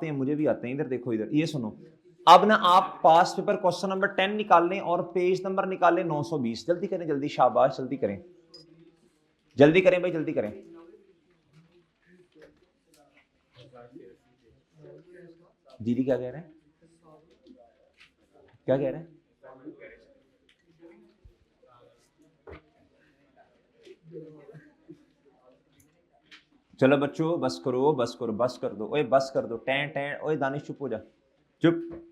हैं, मुझे भी आते हैं। इधर देखो, इधर ये सुनो। अब ना आप पास पेपर क्वेश्चन नंबर 10 निकाल लें और पेज नंबर निकाल लें 920। जल्दी करें, जल्दी, शाबाश, जल्दी करें, जल्दी करें भाई, जल्दी करें। दीदी क्या कह रहे हैं, क्या कह रहे हैं? चलो बच्चों, बस करो, बस करो, बस कर दो, ओए बस कर दो, टैं टैं, ओए दानिश चुप हो जा, चुप।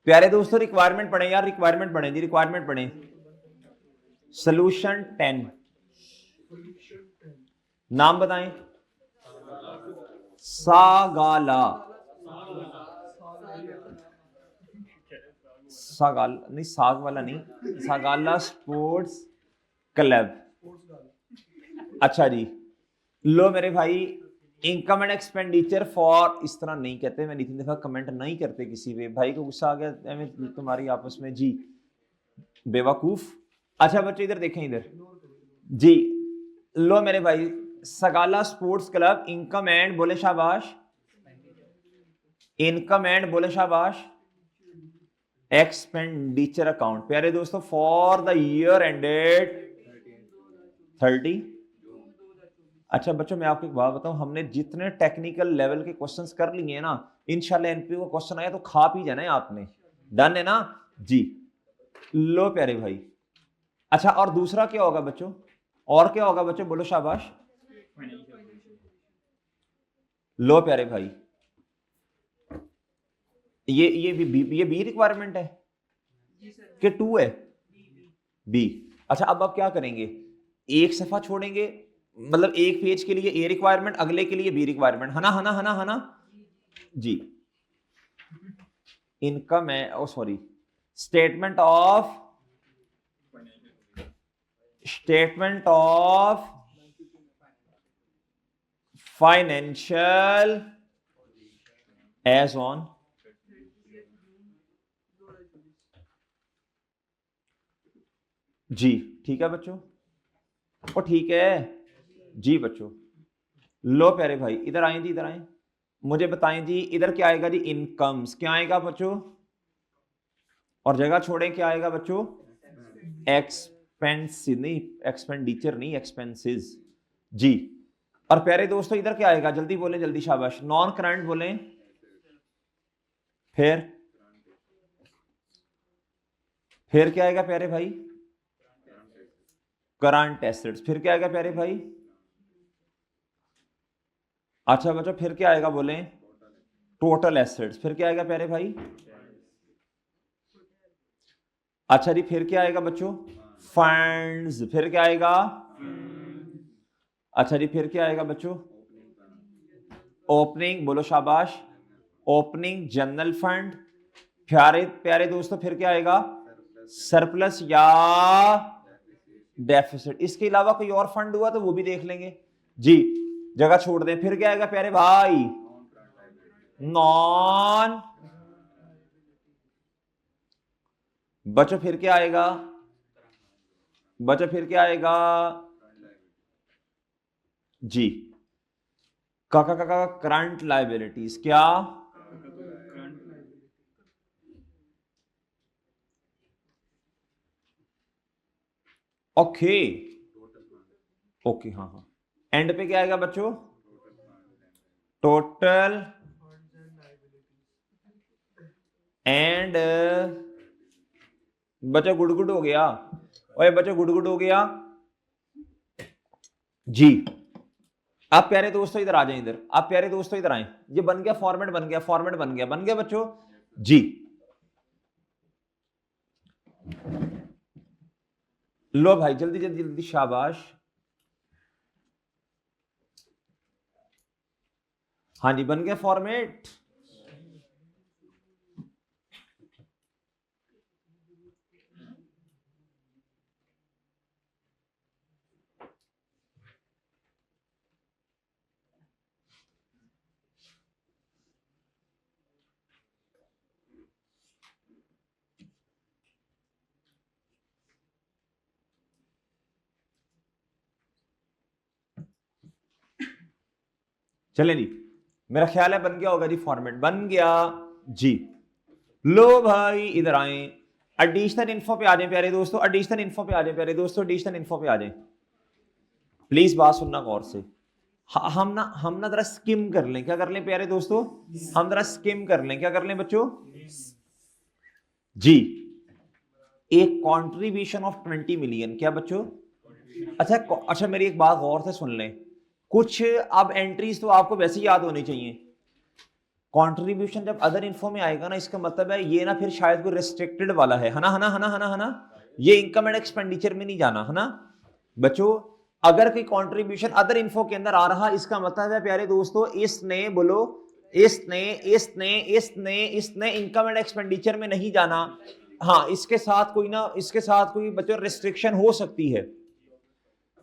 प्यारे दोस्तों, रिक्वायरमेंट पढ़े यार, रिक्वायरमेंट पढ़े जी, रिक्वायरमेंट पढ़े। सोल्यूशन 10, नाम बताएं। सागाला, सागाल नहीं, साग वाला नहीं, सागाला स्पोर्ट्स क्लब। अच्छा जी, लो मेरे भाई, इनकम एंड एक्सपेंडिचर फॉर, इस तरह नहीं कहते, मैं इतनी दफा कमेंट नहीं करते किसी पे, भाई को गुस्सा आ गया तुम्हारी आपस में जी, बेवकूफ। अच्छा बच्चे इधर देखें, इधर जी, लो मेरे भाई, सगाला स्पोर्ट्स क्लब इनकम एंड, बोले शाबाश, इनकम एंड, बोले शाबाश, एक्सपेंडिचर अकाउंट। प्यारे दोस्तों, फॉर द ईयर एंडेड 30। अच्छा बच्चों, मैं आपको एक बात बताऊं, हमने जितने टेक्निकल लेवल के क्वेश्चंस कर लिए हैं ना, इंशाल्लाह एनपीओ का क्वेश्चन आया तो खा पी जाना है आपने। डन है ना जी? लो प्यारे भाई। अच्छा, और दूसरा क्या होगा बच्चों, और क्या होगा बच्चों, बोलो शाबाश। लो प्यारे भाई, ये बी रिक्वायरमेंट है कि 2 है? बी। अच्छा, अब आप क्या करेंगे, एक सफा छोड़ेंगे, मतलब एक पेज के लिए ए रिक्वायरमेंट, अगले के लिए बी रिक्वायरमेंट, है ना, है ना, है ना, है ना जी। इनकम है, oh sorry, statement of, statement of financial as on, जी ठीक है बच्चों, ओ ठीक है जी बच्चों। लो प्यारे भाई, इधर आए जी, इधर आए, मुझे बताएं जी, इधर क्या आएगा जी, इनकम्स, क्या आएगा बच्चों, और जगह छोड़ें, क्या आएगा बच्चों, एक्सपेंसिव नहीं, एक्सपेंडिचर नहीं, एक्सपेंसेस जी। और प्यारे दोस्तों, इधर क्या आएगा, जल्दी बोलें, जल्दी, शाबाश, नॉन करंट बोलें, फिर क्या आएगा प्यारे भाई, करंट एसेट्स, फिर क्या आएगा प्यारे भाई, अच्छा बच्चों, फिर क्या आएगा बोलें, टोटल एसेट्स, फिर क्या आएगा प्यारे भाई, अच्छा जी, फिर क्या आएगा बच्चों, फंड्स, फिर क्या आएगा, अच्छा जी, फिर क्या आएगा बच्चों, ओपनिंग, बोलो शाबाश, ओपनिंग जनरल फंड। प्यारे प्यारे दोस्तों, फिर क्या आएगा, सरप्लस या डेफिसिट। इसके अलावा कोई और फंड हुआ तो वो भी देख लेंगे जी, जगह छोड़ दें। फिर क्या आएगा प्यारे भाई, नॉन, बच्चों फिर क्या आएगा, बच्चों फिर क्या आएगा जी, काका काका, करंट लाइबिलिटीज, क्या, ओके, ओके, हाँ हाँ, एंड पे क्या आएगा बच्चों, टोटल एंड, बच्चों गुड़गुड़ हो गया, ओए बच्चों गुड़गुड़ हो गया जी। आप प्यारे दोस्तों इधर आ जाएं, इधर आप प्यारे दोस्तों इधर आए, ये बन गया फॉर्मेट, बन गया फॉर्मेट, बन गया, बन गया बच्चों जी। लो भाई, जल्दी जल्दी जल्दी, शाबाश, हाँ जी, बन गया फॉर्मेट। चले जी, मेरा ख्याल है बन गया होगा जी, फॉर्मेट बन गया जी। लो भाई इधर आए, एडिशनल इन्फो पे आ जाए प्यारे दोस्तों, एडिशनल इन्फो पे आ जाए प्यारे दोस्तों, एडिशनल इन्फो पे आ जाए। प्लीज बात सुनना गौर से। हम ना जरा स्किम कर लें, क्या कर लें प्यारे दोस्तों, हम जरा स्किम कर लें, क्या कर लें बच्चों जी। एक कंट्रीब्यूशन ऑफ 20 मिलियन, क्या बच्चों, अच्छा मेरी एक बात गौर से सुन लें, कुछ अब एंट्रीज तो आपको वैसे ही याद होनी चाहिए। कंट्रीब्यूशन जब अदर इन्फो में आएगा ना, इसका मतलब है ये ना फिर शायद कोई रेस्ट्रिक्टेड वाला है ना, है ना, ये इनकम एंड एक्सपेंडिचर में नहीं जाना है ना बच्चों। अगर कोई कंट्रीब्यूशन अदर इन्फो के अंदर आ रहा, इसका मतलब है प्यारे दोस्तों इसने बोलो, इसने इनकम एंड एक्सपेंडिचर में नहीं जाना। हाँ, इसके साथ कोई बच्चों रिस्ट्रिक्शन हो सकती है।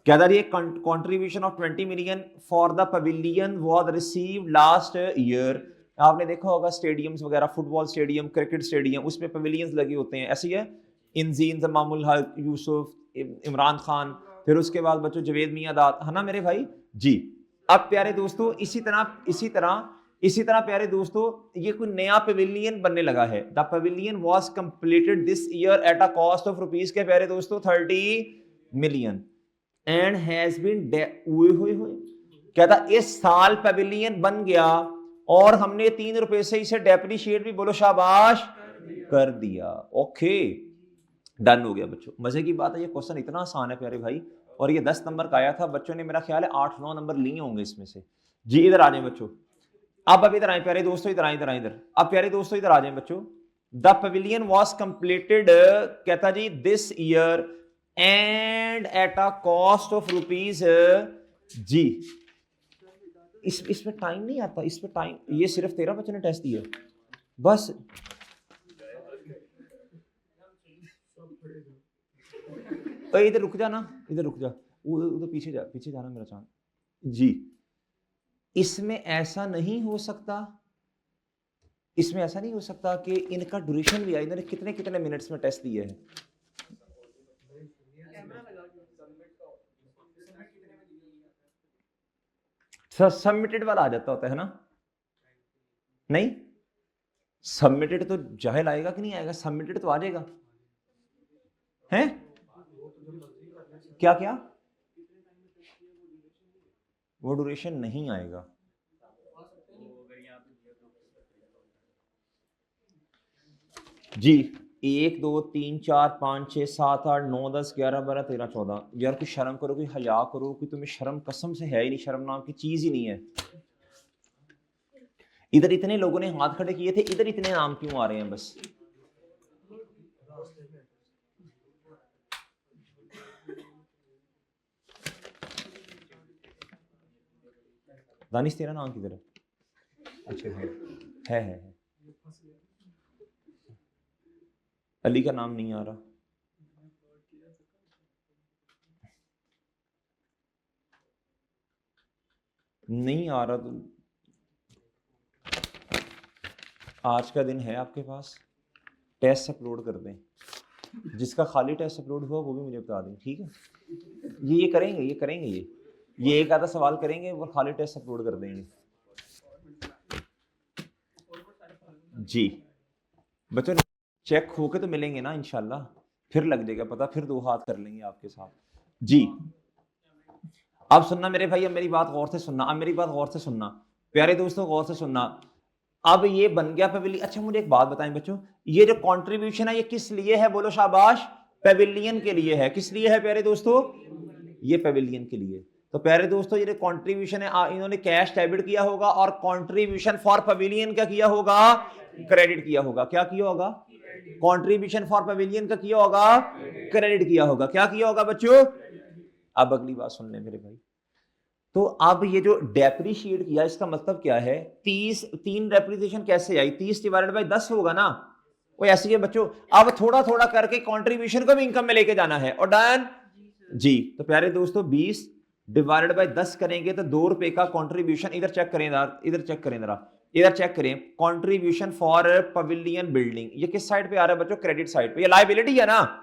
क्या था ये, contribution of 20 million for the pavilion was received last year. आपने देखा होगा स्टेडियम्स वगैरह, फुटबॉल स्टेडियम, क्रिकेट स्टेडियम, उसमें पवेलियंस लगे होते हैं, ऐसी है इंजीन जमामुल हक, यूसुफ, इमरान खान, फिर उसके बाद बच्चों जवेद मियां दाद, है ना मेरे भाई जी। अब प्यारे दोस्तों इसी तरह प्यारे दोस्तों ये कोई नया पवेलियन बनने लगा है। The pavilion was completed this year eight a cost of rupees के प्यारे दोस्तों 30 मिलियन एंड हैज बीन क्या था, इस साल पवेलियन बन गया और हमने 3 रुपए से इसे डेप्रिशिएट भी बोलो शाबाश कर दिया। ओके डन हो गया बच्चों। मजे की बात है ये क्वेश्चन इतना आसान है प्यारे भाई, और ये 10 नंबर का आया था, बच्चों ने मेरा ख्याल है 8-9 नंबर लिए होंगे इसमें से जी। इधर आ जाए बच्चों, अब इधर आए प्यारे दोस्तों, इधर आए इधर। अब प्यारे दोस्तों इधर आ जाए बच्चों। द पवेलियन वाज कंप्लीटेड कहता जी this year and at a cost of rupees जी। इसमें टाइम नहीं आता, इसमें टाइम, ये सिर्फ 13 बच्चों ने टेस्ट दिया बस। इधर रुक जा ना, इधर रुक जा, उधर पीछे जाना मेरा चांद जी। इसमें ऐसा नहीं हो सकता, इसमें ऐसा नहीं हो सकता कि इनका ड्यूरेशन भी आए, इन्होंने कितने कितने मिनट्स में टेस्ट दिए हैं। सबमिटेड वाला आ जाता होता है ना, नहीं सबमिटेड तो जाहिल आएगा कि नहीं आएगा, सबमिटेड तो आ जाएगा हैं, क्या क्या वो ड्यूरेशन नहीं आएगा जी। 1 2 3 4 5 6 7 8 9 10 11 12 13 14 यार कोई शर्म करो, कोई हया करो, कोई तुम्हें शर्म कसम से है ही नहीं, शर्म नाम की चीज ही नहीं है। इधर इतने लोगों ने हाथ खड़े किए थे, इधर इतने नाम क्यों आ रहे हैं बस। दानिश तेरा नाम किधर है, अच्छा है। अली का नाम नहीं आ रहा, नहीं आ रहा तो आज का दिन है आपके पास, टेस्ट अपलोड कर दें, जिसका खाली टेस्ट अपलोड हुआ वो भी मुझे बता दें, ठीक है। ये करेंगे ये एक आधा सवाल करेंगे और खाली टेस्ट अपलोड कर देंगे जी। बच्चों चेक होके तो मिलेंगे ना इंशाल्लाह, फिर लग जाएगा पता, फिर 2 हाथ कर लेंगे आपके साथ जी। अब सुनना मेरे भाई, अब मेरी बात गौर से सुनना, प्यारे दोस्तों गौर से सुनना। अब ये बन गया पवेलियन। अच्छा मुझे एक बात बताएं बच्चों, ये जो कंट्रीब्यूशन है ये किस लिए है, बोलो शाबाश, पवेलियन के लिए है। किस लिए है प्यारे दोस्तों, ये पवेलियन के लिए। तो प्यारे दोस्तों ये जो कंट्रीब्यूशन है इन्होंने कैश डेबिट किया होगा, और कंट्रीब्यूशन फॉर पवेलियन क्या किया होगा, क्रेडिट किया होगा। क्या किया होगा, कंट्रीब्यूशन फॉर पवेलियन का किया होगा, क्रेडिट किया होगा। क्या किया होगा बच्चों, अब अगली बात सुन ले मेरे भाई। तो अब ये जो डेप्रिशिएट किया इसका मतलब क्या है, 3 डेप्रिसिएशन कैसे आई, 30 डिवाइडेड बाय 10 होगा ना, वो ऐसे ही है बच्चों। अब थोड़ा थोड़ा करके कंट्रीब्यूशन को भी इनकम में लेके जाना है, और डन जी। तो प्यारे दोस्तों 20 डिवाइडेड बाय 10 करेंगे तो 2 रुपए का कंट्रीब्यूशन, इधर चेक करें इधर चेक करें कंट्रीब्यूशन फॉर पवेलियन बिल्डिंग, ये किस साइड पे आ रहा है बच्चों, क्रेडिट साइड पे, ये लायबिलिटी है ना।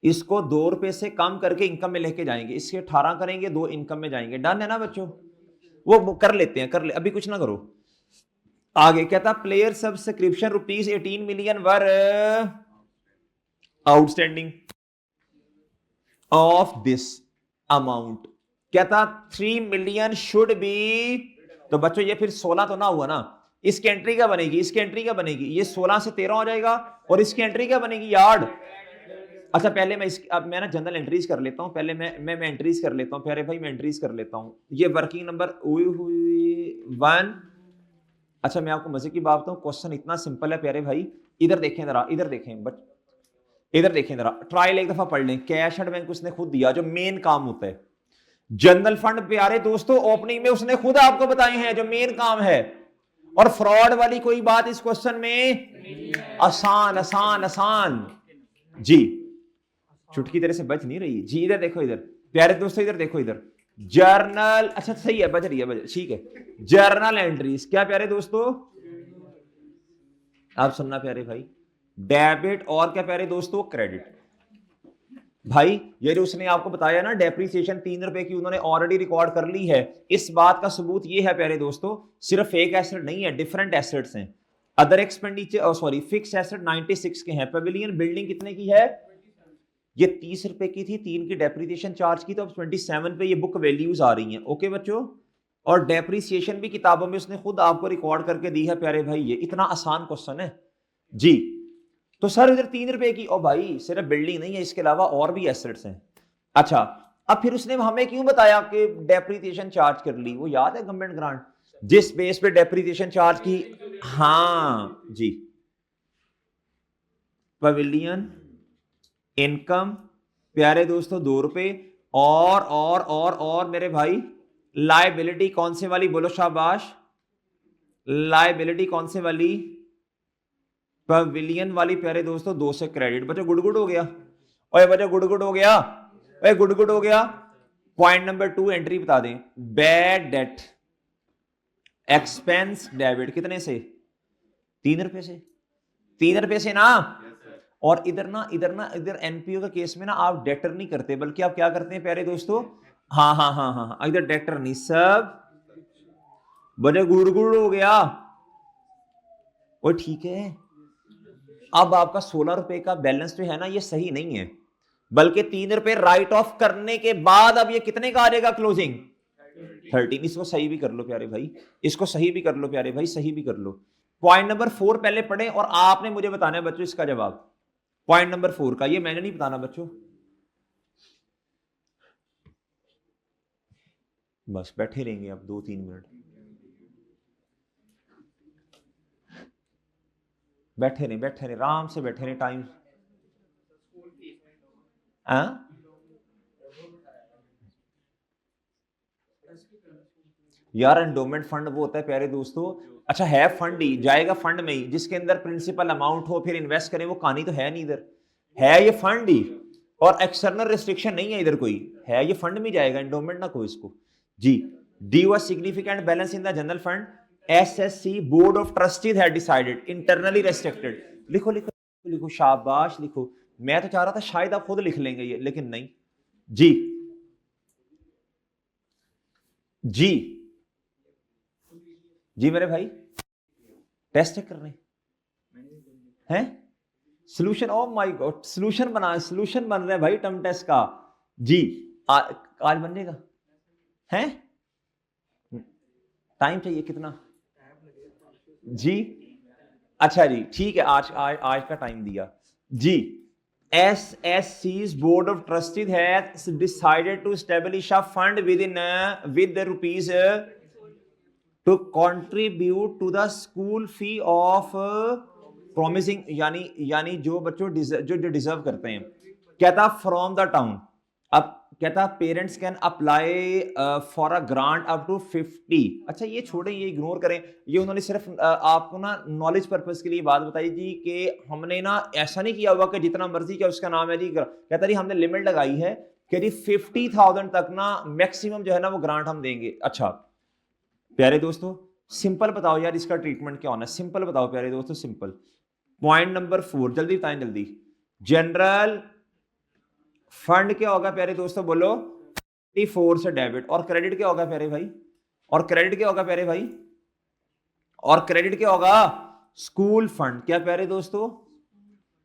इसको 2 रुपए से कम करके इनकम में लेके जाएंगे, इसके 18 करेंगे, 2 इनकम में जाएंगे, डन है ना बच्चों। वो कर लेते हैं, अभी कुछ ना करो। आगे कहता player subscription ₹18 million were outstanding of this amount. कहता 3 मिलियन शुड बी, तो बच्चों ये फिर 16 तो ना हुआ ना, इसकी एंट्री क्या बनेगी, इसकी एंट्री क्या बनेगी, ये 16 से 13 हो जाएगा, और इसकी एंट्री क्या बनेगी यार्ड। अच्छा पहले मैं अब मैं ना जनरल एंट्रीज कर लेता हूं, पहले मैं एंट्रीज कर लेता हूं प्यारे भाई, मैं एंट्रीज कर लेता हूं। ये वर्किंग नंबर 1। अच्छा मैं आपको मजे की बात बताऊं, क्वेश्चन इतना सिंपल है प्यारे भाई, इधर देखें जरा, इधर देखें बट इधर देखें जरा, ट्रायल एक दफा पढ़ लें। कैश एंड बैंक उसने खुद दिया, जो मेन काम होता है। जनरल फंड प्यारे दोस्तों ओपनिंग में उसने खुद आपको बताए हैं जो मेन काम है, और फ्रॉड वाली कोई बात इस क्वेश्चन में आसान आसान आसान जी, चुटकी तरह से बच नहीं रही जी। इधर देखो, इधर प्यारे दोस्तों, इधर देखो, इधर जर्नल, अच्छा सही है, बच रही है, ठीक है। जर्नल एंट्रीज क्या प्यारे दोस्तों, आप सुनना प्यारे भाई, डेबिट और क्या प्यारे दोस्तों, क्रेडिट। भाई ये जो उसने आपको बताया ना डेप्रिसिएशन 3 रुपए की उन्होंने ऑलरेडी रिकॉर्ड कर ली है, इस बात का सबूत ये है प्यारे दोस्तों, सिर्फ एक एसेट नहीं है, डिफरेंट एसेट्स हैं। Other expenditure sorry fix asset 96 के हैं। पेविलियन बिल्डिंग कितने की है, ये 30 रुपए की थी, 3 की डेप्रिसिएशन चार्ज की, तो अब 27 पे ये बुक वैल्यूज आ रही हैं। ओके बच्चों, और डेप्रिसिएशन भी किताबों में उसने खुद आपको रिकॉर्ड करके दी है प्यारे भाई, ये इतना आसान क्वेश्चन है जी। तो सर इधर 3 रुपए की, ओ भाई सिर्फ बिल्डिंग नहीं है, इसके अलावा और भी एसेट्स हैं। अच्छा अब फिर उसने हमें क्यों बताया कि डेप्रिसिएशन चार्ज कर ली, वो याद है गवर्नमेंट ग्रांट जिस बेस पे डेप्रिसिएशन चार्ज की, हाँ जी, पवेलियन इनकम प्यारे दोस्तों 2 रुपए, और मेरे भाई लायबिलिटी कौन से वाली, बोलो शाबाश, लायबिलिटी कौन से वाली, पवेलियन वाली प्यारे दोस्तों 2 से क्रेडिट। बच्चों गुड़गुड़ हो गया, ओए बच्चों गुड़गुड़ हो गया, ओए गुड़गुड़ हो गया। पॉइंट नंबर 2 एंट्री बता दें, बैड डेट एक्सपेंस डेबिट कितने से, 3 रुपए से, 3 रुपए से ना। और इधर एनपीओ का केस में ना आप डेटर नहीं करते, बल्कि आप क्या करते हैं प्यारे दोस्तों, हाँ हाँ हाँ हाँ हाँ, इधर डेटर नहीं, सब बड़े गुड़गुड़ हो गया। वो ठीक है, अब आपका 16 रुपए का बैलेंस जो है ना ये सही नहीं है, बल्कि 3 रुपए राइट ऑफ करने के बाद अब ये कितने का आ जाएगा क्लोजिंग, 13। इसको सही भी कर लो प्यारे भाई, इसको सही भी कर लो प्यारे भाई, सही भी कर लो। पॉइंट नंबर 4 पहले पढ़े और आपने मुझे बताना है बच्चों इसका जवाब, पॉइंट नंबर 4 का, ये मैंने नहीं बताना बच्चों, बस बैठे रहेंगे अब 2-3 मिनट, बैठे नहीं आराम से बैठे रहे, टाइम यार एंडोमेंट फंड वो होता है प्यारे दोस्तों, अच्छा है फंड ही जाएगा, फंड में ही जिसके अंदर प्रिंसिपल अमाउंट हो फिर इन्वेस्ट करें, वो कहानी तो है नहीं, इधर है ये फंड ही, और एक्सटर्नल रिस्ट्रिक्शन नहीं है इधर कोई, है ये फंड में जाएगा, एंडोमेंट ना कोई इसको जी। There was significant balance in the general fund, SSC board of trustees had decided internally restricted. लिखो लिखो लिखो, शाबाश लिखो, मैं तो चाह रहा था शायद आप खुद लिख लेंगे ये, लेकिन नहीं जी। जी जी मेरे भाई टेस्ट चेक कर रहे हैं, solution, oh my God solution बन रहे हैं भाई टर्म टेस्ट का जी। आज बन जाएगा हैं, टाइम चाहिए कितना जी, अच्छा जी ठीक है, आज का टाइम दिया जी। SSC's board of trustees has decided to establish a fund with the rupees to contribute to the school fee of promising, यानी जो बच्चों जो डिजर्व करते हैं। कहता फ्रॉम द टाउन, अब कहता parents can apply for a grant up to 50। अच्छा ये छोड़ें, ये इग्नोर करें, ये उन्होंने सिर्फ आपको ना नॉलेज पर्पस के लिए बात बताई जी कि हमने ना ऐसा नहीं किया हुआ कि जितना मर्जी क्या उसका नाम है जी, कहता जी हमने लिमिट लगाई है कि जी 50,000 तक ना मैक्सिमम जो है ना वो ग्रांट हम देंगे। अच्छा प्यारे दोस्तों सिंपल बताओ यार इसका ट्रीटमेंट क्या होना है, सिंपल बताओ प्यारे दोस्तों, सिंपल। पॉइंट नंबर 4 जल्दी बताएं जल्दी, जनरल फंड क्या होगा प्यारे दोस्तों, बोलो 4 से डेबिट, और क्रेडिट क्या होगा प्यारे भाई, और क्रेडिट क्या होगा प्यारे भाई, और क्रेडिट क्या होगा, स्कूल फंड। क्या प्यारे दोस्तों,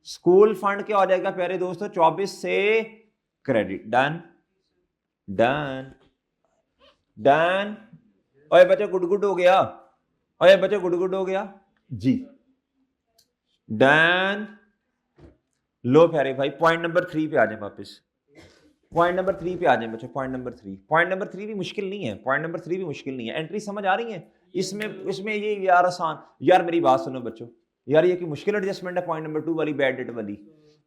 स्कूल फंड क्या हो जाएगा प्यारे दोस्तों, 24 से क्रेडिट। Done done done. ओए बच्चे गुड गुड हो गया, ओए बच्चे गुड गुड हो गया जी। डन। लो प्यारे भाई पॉइंट नंबर 3 पे आ जाए वापस, पॉइंट नंबर 3 पे आ जाए बच्चों। पॉइंट नंबर 3, पॉइंट नंबर 3 भी मुश्किल नहीं है, पॉइंट नंबर 3 भी मुश्किल नहीं है। एंट्री समझ आ रही है इसमें, इसमें ये यार आसान। यार मेरी बात सुनो बच्चों, यार ये की मुश्किल एडजस्टमेंट है पॉइंट नंबर 2 वाली, बैड डेट वाली।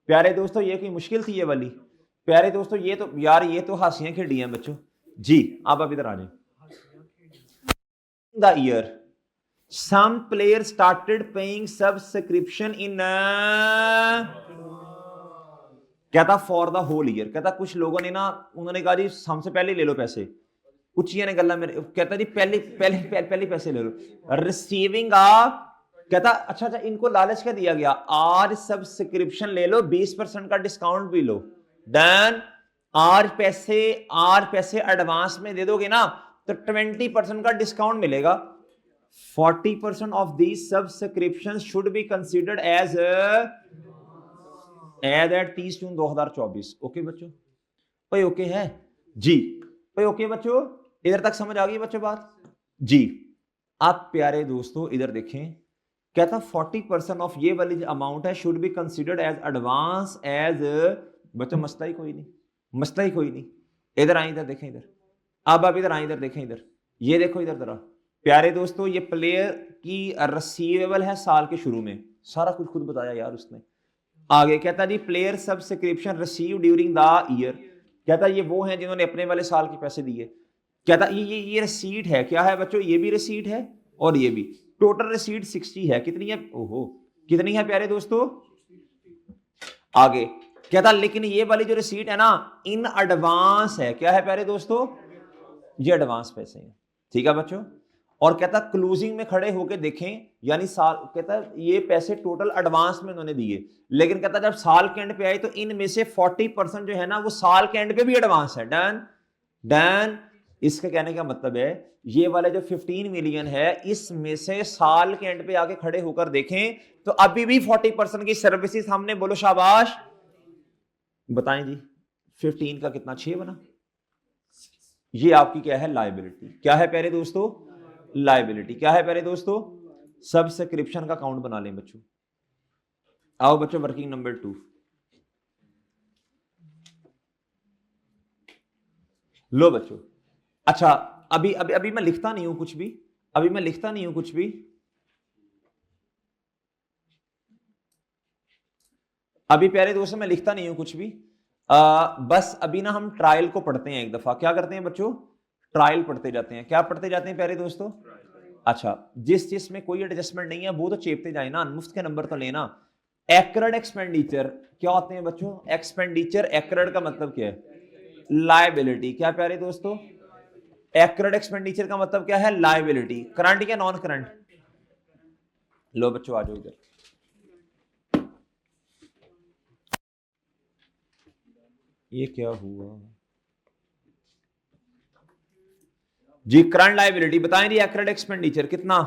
प्यारे दोस्तों ये कोई मुश्किल थी ये वाली, प्यारे दोस्तों ये तो यार ये तो हासियां खेड़ी हैं बच्चों जी। आप इधर आ जाए। The year some players started paying subscription in कहता फॉर द होल ईयर। कहता कुछ लोगों ने ना, उन्होंने कहा जी हमसे पहले ले लो पैसे, कुछ ने गल्ला मेरे, कहता जी पहले पहले पहले पैसे ले लो। रिसीविंग आ, कहता अच्छा इनको लालच क्या दिया गया, आज सब्सक्रिप्शन ले लो 20% का डिस्काउंट भी लो। डन। आज पैसे एडवांस में दे दोगे ना तो 20% का डिस्काउंट मिलेगा। 40% of these subscriptions should be considered as at 30 June 2024। Okay बच्चों, भाई ओके है जी, भाई ओके बच्चों, इधर तक समझ आ गई बच्चों बात जी। आप प्यारे दोस्तों इधर देखें, कहता 40% ऑफ ये वाली जो अमाउंट है should be considered as advance as, बच्चों मसला ही कोई नहीं, मसला ही कोई नहीं। इधर आए, इधर देखें, इधर अब आप इधर आए, इधर देखें, इधर ये देखो, इधर जरा प्यारे दोस्तों, ये प्लेयर की रिसीवेबल है साल के शुरू में, सारा कुछ खुद बताया यार उसने। आगे कहता जी player subscription receive during the year, कहता ये वो हैं जिन्होंने अपने वाले साल के पैसे दिए। कहता ये रिसीट है, क्या है बच्चों, ये भी रिसीट है और ये भी, टोटल रिसीट 60 है। कितनी है, ओहो कितनी है प्यारे दोस्तों। आगे कहता लेकिन ये वाली जो रिसीट है ना इन एडवांस है, क्या है प्यारे दोस्तों, ये एडवांस पैसे हैं, ठीक है बच्चों। और कहता क्लोजिंग में खड़े होके देखें, यानी साल, कहता ये पैसे टोटल एडवांस में उन्होंने दिए, लेकिन कहता जब साल के एंड पे आए तो इनमें से 40% जो है ना वो साल के एंड पे भी एडवांस है। Done done. इसके कहने का मतलब है ये वाले जो 15 मिलियन है इसमें से साल के एंड पे आके खड़े होकर देखें तो अभी भी 40% की सर्विसेज हमने, बोलो शाबाश। बताएं जी 15 का कितना, 6 बना। ये आपकी क्या है, लायबिलिटी। क्या है प्यारे दोस्तों, लायबिलिटी। क्या है प्यारे दोस्तों, सब्सक्रिप्शन का काउंट बना लें बच्चों। आओ बच्चों वर्किंग नंबर 2। लो बच्चों, अच्छा अभी अभी अभी मैं लिखता नहीं हूं कुछ भी, अभी मैं लिखता नहीं हूं कुछ भी, अभी प्यारे दोस्तों मैं लिखता नहीं हूं कुछ भी। बस अभी ना हम ट्रायल को पढ़ते हैं एक दफा। क्या करते हैं बच्चों, ट्रायल पढ़ते जाते हैं। क्या पढ़ते जाते हैं प्यारे दोस्तों, अच्छा जिस चीज में कोई एडजस्टमेंट नहीं है वो तो चेपते जाए ना, मुफ्त के नंबर तो लेना। एक्रेड एक्सपेंडिचर क्या होते हैं बच्चों, एक्सपेंडिचर एक्रेड का मतलब क्या है, लायबिलिटी। क्या प्यारे दोस्तों, एक्रेड एक्सपेंडिचर का मतलब क्या है, लायबिलिटी। करंट या नॉन करंट। लो बच्चों आ जाओ इधर, ये क्या हुआ जी, करंट लायबिलिटी बताएं जी। एक्रेड एक्सपेंडिचर कितना,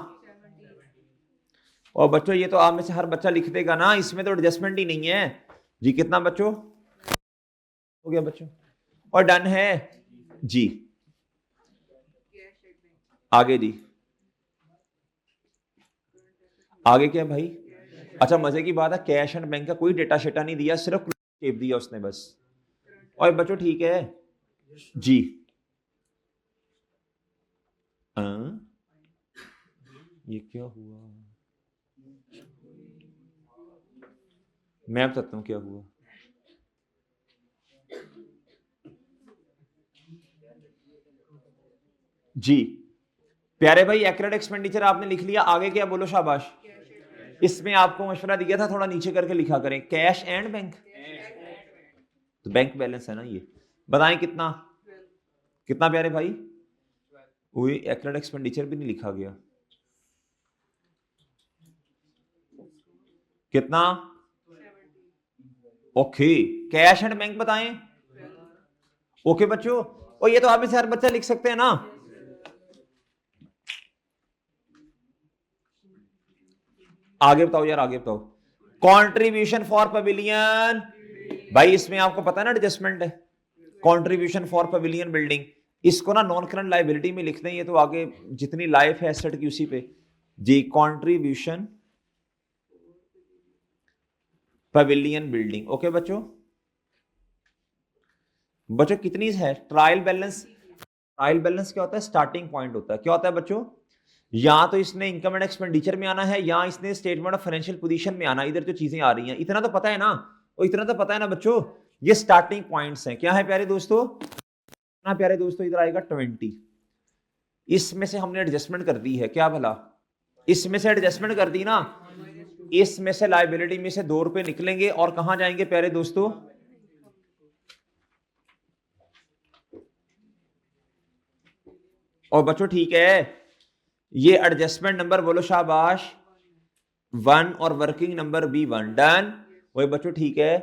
और बच्चों ये तो आप में से हर बच्चा लिख देगा ना, इसमें तो एडजस्टमेंट ही नहीं है जी। कितना बच्चों, हो गया बच्चों, और डन है जी। आगे जी, आगे क्या भाई, अच्छा मजे की बात है कैश एंड बैंक का कोई डेटा शेटा नहीं दिया, सिर्फ टेप दिया उसने बस। और बच्चों ठीक है जी। ये क्या हुआ, मैं बताता हूं क्या हुआ। जी प्यारे भाई एक्रेड एक्सपेंडिचर आपने लिख लिया, आगे क्या बोलो शाबाश। इसमें आपको मशवरा दिया था थोड़ा नीचे करके लिखा करें, कैश एंड बैंक, तो बैंक बैलेंस है ना ये। बताएं कितना, कितना प्यारे भाई, वही एक्रेड एक्सपेंडिचर भी नहीं लिखा गया, कितना, ओके कैश एंड बैंक बताएं। ओके बच्चों, और ये तो आप में से हर बच्चा लिख सकते हैं ना, आगे बताओ यार, आगे बताओ। कंट्रीब्यूशन फॉर पवेलियन, भाई इसमें आपको पता है ना एडजस्टमेंट है, कंट्रीब्यूशन फॉर पवेलियन बिल्डिंग, इसको ना नॉन करंट लायबिलिटी में लिख दें, ये तो आगे जितनी लाइफ है एसेट की उसी पे जी। कंट्रीब्यूशन पवेलियन बिल्डिंग, ओके बच्चों। बच्चों कितनी है ट्रायल बैलेंस? ट्रायल बैलेंस क्या होता है? स्टार्टिंग पॉइंट होता है। क्या होता है बच्चों? या तो इसने इनकम एंड एक्सपेंडिचर में आना है, या इसने स्टेटमेंट ऑफ फाइनेंशियल पोजीशन में आना। इधर जो चीजें आ रही हैं, इतना तो पता है ना, और इतना तो पता है ना बच्चों, ये स्टार्टिंग पॉइंट्स हैं। क्या है प्यारे दोस्तों? ना प्यारे दोस्तों, इधर आएगा 20, इसमें से हमने एडजस्टमेंट कर दी है। क्या भला? इसमें से एडजस्टमेंट कर दी ना, इसमें से लायबिलिटी में से 2 रुपए निकलेंगे और कहां जाएंगे प्यारे दोस्तों? और बच्चों ठीक है, ये एडजस्टमेंट नंबर बोलो शाबाश 1 और वर्किंग नंबर भी 1, डन। वही बच्चों ठीक है,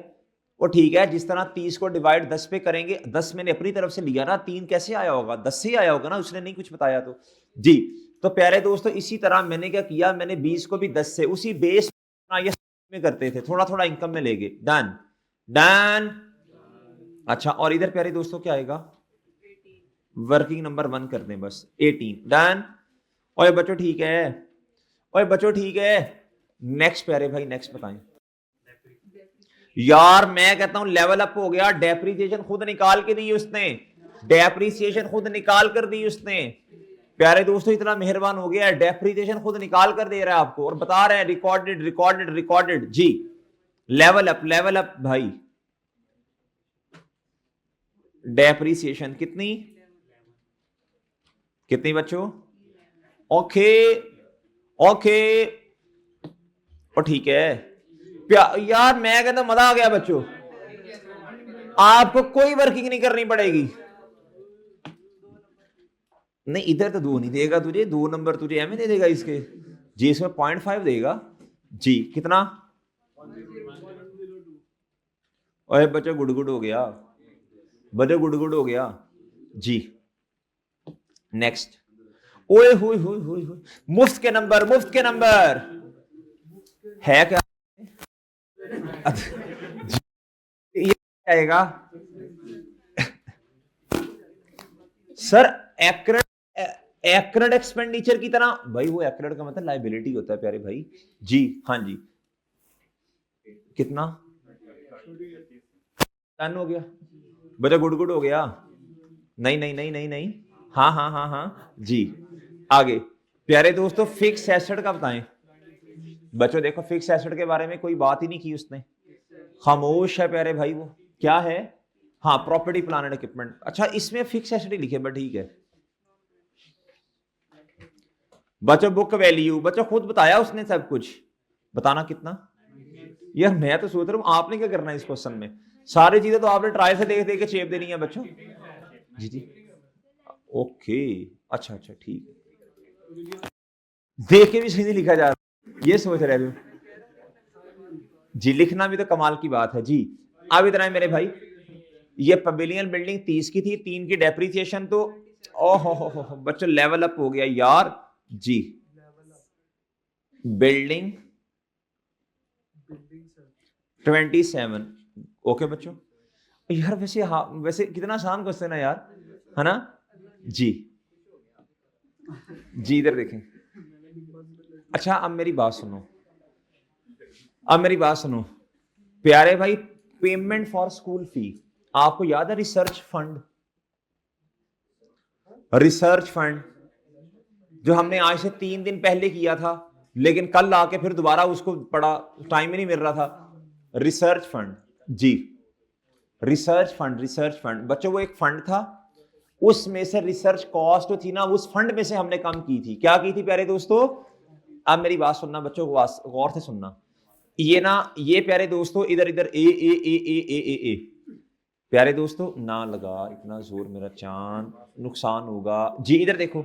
वो ठीक है। जिस तरह 30 को डिवाइड 10 पे करेंगे, 10 मैंने अपनी तरफ से लिया ना, 3 कैसे आया होगा? 10 से आया होगा ना, उसने नहीं कुछ बताया तो जी। तो प्यारे दोस्तों इसी तरह मैंने क्या किया, मैंने 20 को भी 10 से उसी बेस में करते थे, थोड़ा थोड़ा इनकम में ले गए, डन डन। अच्छा, और इधर प्यारे दोस्तों क्या आएगा? वर्किंग नंबर 1 कर दें बस, 18, डन। ओए बच्चों ठीक है, ओए बच्चों ठीक है। नेक्स्ट प्यारे भाई, नेक्स्ट बताएं यार। मैं कहता हूं लेवल अप हो गया, डेप्रीसिएशन खुद निकाल के दी उसने, डेप्रीसिएशन खुद निकाल कर दी उसने। प्यारे दोस्तों इतना मेहरबान हो गया, डेप्रीसिएशन खुद निकाल कर दे रहा है आपको और बता रहे हैं रिकॉर्डेड रिकॉर्डेड रिकॉर्डेड जी। लेवल अप भाई। डेप्रीसिएशन कितनी कितनी बच्चों? ओके ओके, और ठीक है यार। मैं कहता मजा आ गया बच्चों, आपको कोई वर्किंग नहीं करनी पड़ेगी। नहीं इधर तो 2 नहीं देगा तुझे, 2 नंबर तुझे एम दे देगा इसके जी, इसमें 0.5 देगा जी। कितना? ओए बच्चों गुड़गुड़ हो गया, बच्चों गुड़गुड़ हो गया जी। नेक्स्ट, ओए हुई हुई हुई हुई, मुफ्त के नंबर, मुफ्त के नंबर है क्या? ये आएगा सर एक्रेड एक्सपेंडिचर की तरह भाई। वो एक्रेड का मतलब लायबिलिटी होता है प्यारे भाई जी। हाँ जी, कितना? 10 हो गया बच्चा, गुड हो गया। नहीं नहीं नहीं नहीं नहीं, हाँ हाँ हाँ हाँ जी। आगे प्यारे दोस्तों फिक्स एसेट का बताएं बच्चों। देखो फिक्स एसेट के बारे में कोई बात ही नहीं की उसने, खामोश है प्यारे भाई। वो क्या है? हाँ प्रॉपर्टी प्लान एंड इक्विपमेंट। अच्छा इसमें फिक्स एसेट ही लिखे, बट ठीक है बच्चों। बुक वैल्यू बच्चों खुद बताया उसने सब कुछ, बताना कितना? यार मैं तो सोच रहा हूं आपने क्या करना है इस क्वेश्चन में, सारी चीजें तो आपने ट्राई से देख देख के चेप देनी है बच्चों जी जी। ओके अच्छा अच्छा ठीक है, देख के भी सही नहीं लिखा जा रहा, ये सोच रहे हो जी। लिखना भी तो कमाल की बात है जी। अब इतना है मेरे भाई, ये पवेलियन बिल्डिंग 30 की थी, 3 की डेप्रीसिएशन तो ओहो हो बच्चों लेवल अप हो गया यार जी। बिल्डिंग 27, ओके बच्चों। यार वैसे हाँ, वैसे कितना आसान क्वेश्चन है यार, है ना जी जी। इधर देखें। अच्छा अब मेरी बात सुनो, अब मेरी बात सुनो प्यारे भाई। पेमेंट फॉर स्कूल फी, आपको याद है रिसर्च फंड? रिसर्च फंड जो हमने आज से 3 दिन पहले किया था, लेकिन कल आके फिर दोबारा उसको पढ़ा, टाइम ही नहीं मिल रहा था। रिसर्च फंड जी, रिसर्च फंड। रिसर्च फंड बच्चों वो एक फंड था, उसमें से रिसर्च कॉस्ट थी ना, उस फंड में से हमने कम की थी। क्या की थी प्यारे दोस्तों? अब मेरी बात सुनना बच्चों, गौर से सुनना। ये ना, ये प्यारे दोस्तों इधर इधर ए प्यारे दोस्तों ना लगा इतना जोर मेरा चांद, नुकसान होगा जी। इधर देखो,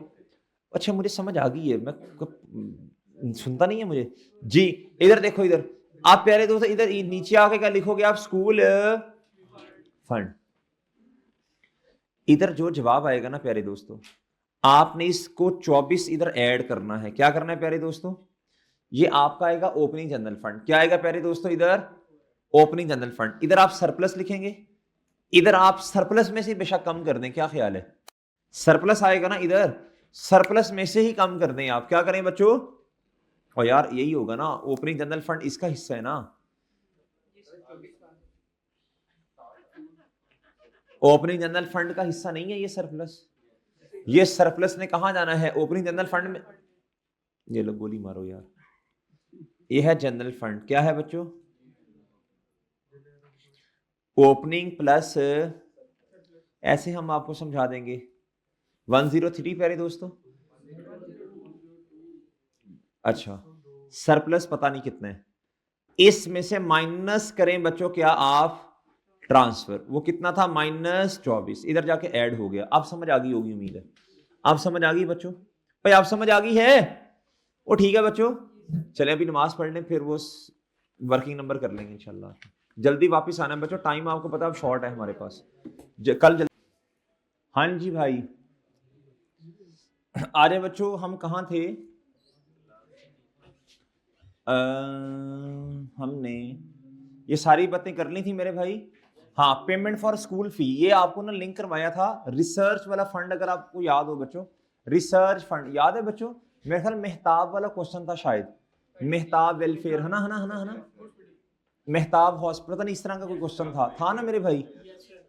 अच्छा मुझे समझ आ गई है, मैं सुनता नहीं है मुझे जी। इधर देखो, इधर आप प्यारे दोस्तों इधर नीचे आके क्या लिखोगे आप? School fund. इधर जो जवाब आएगा ना प्यारे दोस्तों, आपने इसको 24 इधर ऐड करना है। क्या करना है प्यारे दोस्तों? ये आपका आएगा ओपनिंग जनरल फंड। क्या आएगा प्यारे दोस्तों इधर? Opening general fund. इधर आप सरप्लस लिखेंगे, इधर आप सरप्लस में से बेशक कम कर दें, क्या ख्याल है? सरप्लस आएगा ना इधर, सरप्लस में से ही कम कर दें आप। क्या करें बच्चों? और यार यही होगा ना, ओपनिंग जनरल फंड इसका हिस्सा है ना। ओपनिंग जनरल फंड का हिस्सा नहीं है ये सरप्लस। ये सरप्लस ने कहां जाना है? ओपनिंग जनरल फंड में। ये लो गोली मारो यार। ये है जनरल फंड। क्या है बच्चों? ओपनिंग प्लस, ऐसे हम आपको समझा देंगे 103 प्यारे दोस्तों। अच्छा, सरप्लस पता नहीं कितने है, इसमें से माइनस करें बच्चों क्या आप? ट्रांसफर। वो कितना था? -24। इधर जाके ऐड हो गया। अब समझ आ गई होगी उम्मीद है। आप समझ आ गई बच्चों? भाई आप समझ आ गई है? वो ठीक है बच्चों, चले अभी नमाज पढ़ लें, फिर वो वर्किंग नंबर कर लेंगे इंशाल्लाह। जल्दी वापस आना है बच्चों, टाइम आपको पता है अब शॉर्ट है हमारे पास। कल जल्दी। हाँ जी भाई, आ रहे बच्चों, हम कहाँ थे? हमने ये सारी बातें कर ली थी मेरे भाई। हाँ, पेमेंट फॉर स्कूल फी, ये आपको ना लिंक करवाया था। रिसर्च वाला फंड अगर आपको याद हो बच्चों, रिसर्च फंड याद है बच्चों? मेरे ख्याल मेहताब वाला क्वेश्चन था शायद, मेहताब वेलफेयर, है ना, है ना, है ना, है ना, मेहताब हॉस्पिटल, पता नहीं इस तरह का कोई क्वेश्चन था ना मेरे भाई।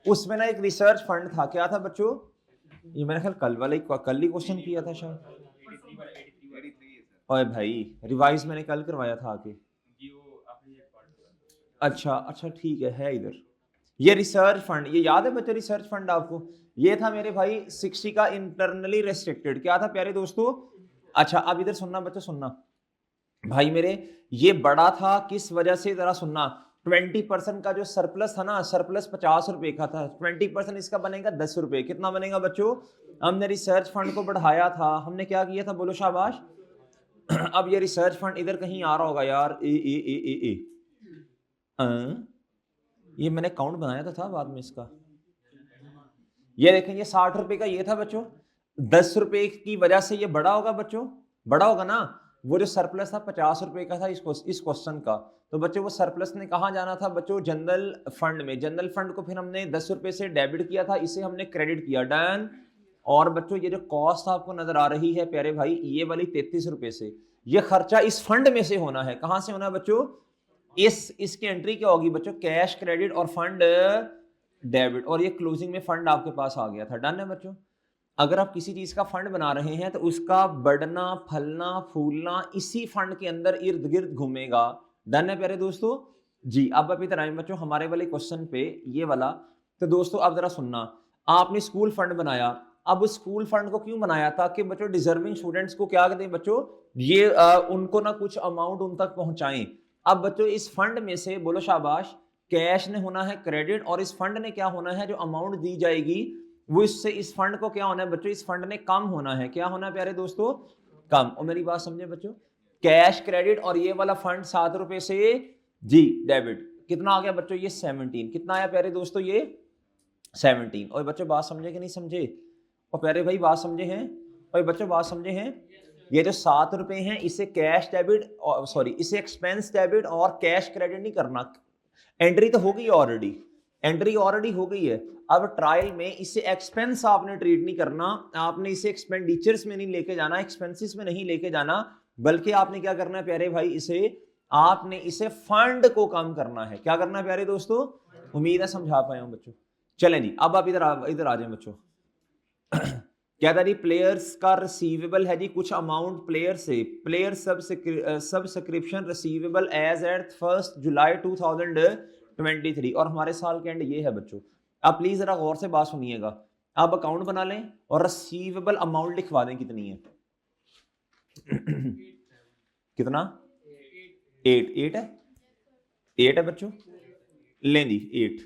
उसमें ना एक रिसर्च फंड था। क्या था बच्चों? ये मेरे ख्याल कल ही क्वेश्चन किया था शायद। ओए भाई, रिवाइज मैंने कल करवाया था आके। अच्छा अच्छा, ठीक है इधर। ये रिसर्च फंड, ये याद है बच्चे रिसर्च फंड आपको? ये था मेरे भाई 60 का इंटरनली रेस्ट्रिक्टेड। क्या था प्यारे दोस्तों? अच्छा, अब इधर सुनना बच्चों, सुनना भाई मेरे। ये बड़ा था किस वजह से, जरा सुनना। 20% का जो सरप्लस था ना, सरप्लस 50 रुपए का था, 20% इसका बनेगा 10 रुपए। कितना बनेगा बच्चों? हमने रिसर्च फंड को बढ़ाया था, हमने क्या किया था, बोलो शाबाश। अब ये रिसर्च फंड इधर कहीं आ रहा होगा यार, ए। ये मैंने अकाउंट बनाया तो था बाद में इसका। ये देखें, ये 60 रुपए का ये था बच्चों, 10 रुपए की वजह से ये बड़ा होगा बच्चों, बड़ा होगा ना। वो जो सरप्लस था 50 रुपए का था इस क्वेश्चन का, तो बच्चों वो सरप्लस ने कहा जाना था बच्चों? जनरल फंड में। जनरल फंड को फिर हमने 10 रुपए से डेबिट किया था, इसे हमने क्रेडिट किया, डन। और बच्चों ये जो कॉस्ट आपको नजर आ रही है प्यारे भाई, ये वाली 33 रुपए से, ये खर्चा इस फंड में से होना है। कहां से होना है बच्चों? इसकी एंट्री क्या होगी बच्चों? कैश क्रेडिट और फंड डेबिट, और ये क्लोजिंग में फंड आपके पास आ गया था। डन है बच्चों? अगर आप किसी चीज का फंड बना रहे हैं तो उसका बढ़ना, फलना, फूलना इसी फंड के अंदर इर्द गिर्द घूमेगा। डन है प्यारे दोस्तों जी? अब आप इधर आए बच्चों हमारे वाले क्वेश्चन पे, ये वाला। तो दोस्तों अब जरा सुनना, आपने स्कूल फंड बनाया। अब स्कूल फंड को क्यों बनाया? ताकि बच्चों डिजर्विंग स्टूडेंट्स को क्या दें बच्चों, ये उनको ना कुछ अमाउंट उन तक पहुंचाएं। अब बच्चों इस फंड में से, बोलो शाबाश, कैश ने होना है क्रेडिट, और इस फंड ने क्या होना है, जो अमाउंट दी जाएगी वो इससे, इस फंड को क्या होना है बच्चों? इस फंड ने कम होना है। क्या होना है प्यारे दोस्तों? कम। और मेरी बात समझे बच्चों, कैश क्रेडिट और ये वाला फंड 7 रुपए से जी डेबिट, कितना आ गया बच्चों? ये 17। कितना आया प्यारे दोस्तों? ये 17। और बच्चों बात समझे कि नहीं समझे? और प्यारे भाई बात समझे हैं? और बच्चों बात समझे हैं? ये जो 7 रुपए हैं, इसे कैश डेबिट, सॉरी इसे एक्सपेंस डेबिट और कैश क्रेडिट नहीं करना। एंट्री तो हो गई ऑलरेडी, एंट्री ऑलरेडी हो गई है। अब ट्रायल में इसे एक्सपेंस आपने ट्रीट नहीं करना, आपने इसे एक्सपेंडिचर्स में नहीं लेके जाना, एक्सपेंसेस में नहीं लेके जाना, बल्कि आपने क्या करना है प्यारे भाई, आपने इसे फंड को कम करना है। क्या करना है प्यारे दोस्तों? उम्मीद है समझा पाए हो बच्चों। चलें जी, अब आप इधर आ जाए बच्चों। क्या था जी? प्लेयर्स का रिसीवेबल है जी कुछ अमाउंट प्लेयर से, player subscription receivable as at 1 July 2023, और हमारे साल के एंड ये है बच्चों। आप प्लीज जरा गौर से बात सुनिएगा। आप अकाउंट बना लें और रिसीवेबल अमाउंट लिखवा दें कितनी है। कितना? 8 है, 8 है बच्चों, लें जी 8।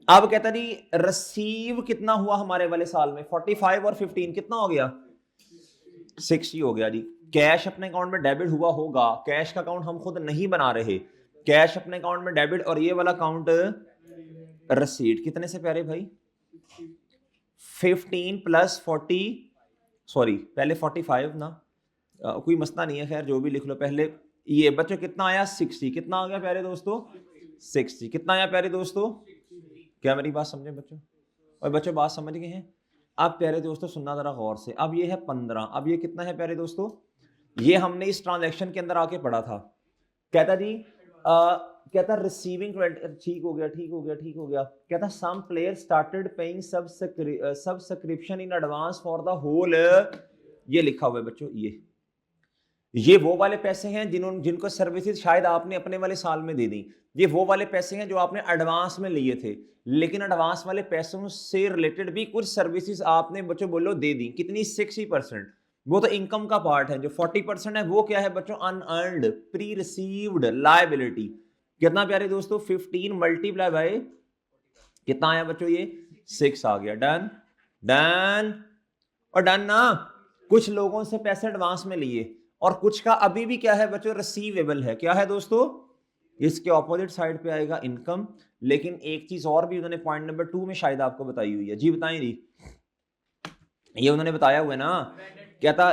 अब कहता जी रिसीव कितना हुआ हमारे वाले साल में? 45 और 15 कितना हो गया? 60 हो गया जी। कैश अपने अकाउंट में डेबिट हुआ होगा, कैश का अकाउंट हम खुद नहीं बना रहे, कैश अपने अकाउंट में डेबिट, और ये वाला अकाउंट रसीद कितने से प्यारे भाई? 15 प्लस 40, सॉरी पहले 45 ना, कोई मसला नहीं है, खैर जो भी लिख लो पहले। ये बच्चों कितना आया 60, कितना आ गया प्यारे दोस्तों 60, कितना आया प्यारे दोस्तों? क्या मेरी बात समझे बच्चों? और बच्चों बात समझ गए हैं? अब प्यारे दोस्तों सुनना जरा गौर से, अब ये है 15, अब ये कितना है प्यारे दोस्तों? ये हमने इस ट्रांजैक्शन के अंदर आके पढ़ा था। कहता जी कहता रिसीविंग, ठीक हो गया ठीक हो गया ठीक हो गया। कहता some player started paying subscription in advance for the whole, ये लिखा हुआ है बच्चों। ये वो वाले पैसे हैं जिनको सर्विसेज शायद आपने अपने वाले साल में दे दी। ये वो वाले पैसे हैं जो आपने एडवांस में लिए थे, लेकिन एडवांस वाले पैसों से रिलेटेड भी कुछ सर्विसेज आपने बच्चों बोलो दे दी। कितनी? 60%। वो तो इनकम का पार्ट है। जो 40% है वो क्या है बच्चों? Unearned pre received liability. कितना प्यारे दोस्तों? 15 मल्टीप्लाई बाय कितना आया बच्चों? ये 6 आ गया। डन डन और डन ना। कुछ लोगों से पैसे एडवांस में लिए और कुछ का अभी भी क्या है बच्चों? रिसीवेबल है। क्या है दोस्तों? इसके ऑपोजिट साइड पे आएगा इनकम। लेकिन एक चीज और भी उन्होंने पॉइंट नंबर 2 में शायद आपको बताई हुई है। जी बताएं जी, ये उन्होंने बताया हुआ है ना। कहता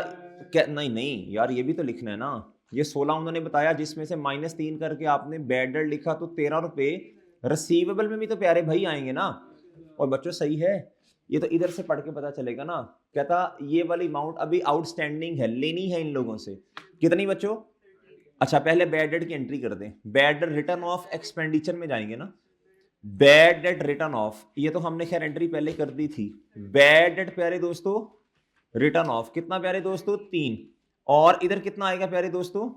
नहीं नहीं यार, ये भी तो लिखना है ना। ये 16 उन्होंने बताया, जिसमें से -3 करके आपने बैड डेट लिखा, तो 13 रुपए रिसीवेबल में भी तो प्यारे भाई आएंगे ना। और बच्चों सही है, ये तो इधर से पढ़ के पता चलेगा ना। कहता ये वाली अमाउंट अभी आउटस्टैंडिंग है, लेनी है इन लोगों से। कितनी बच्चों? अच्छा पहले बैड डेट की एंट्री कर दें। Bad debt return of expenditure में जाएंगे ना। बैड डेट रिटर्न ऑफ, ये तो हमने खैर एंट्री पहले कर दी थी। बैड डेट प्यारे दोस्तों रिटर्न ऑफ कितना प्यारे दोस्तों? 3। और इधर कितना आएगा प्यारे दोस्तों?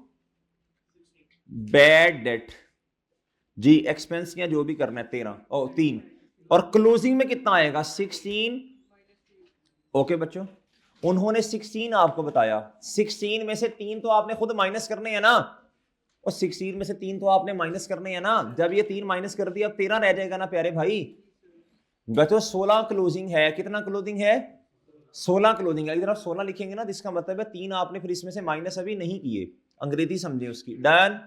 बैड डेट जी एक्सपेंस या जो भी करना है 13 और 3। और क्लोजिंग में कितना आएगा? 16। ओके बच्चों, उन्होंने 16 आपको बताया। 16 में से 3 तो आपने खुद माइनस करने हैं ना। और 16 में से 3 तो आपने माइनस करने हैं ना। जब ये 3 माइनस कर दिया, अब 13 रह जाएगा ना प्यारे भाई। बच्चों 16 क्लोजिंग है। कितना क्लोजिंग है? 16 क्लोजिंग है। इधर आप 16 लिखेंगे ना, जिसका मतलब है 3 आपने फिर इसमें से माइनस अभी नहीं किए। अंग्रेजी समझे उसकी। डन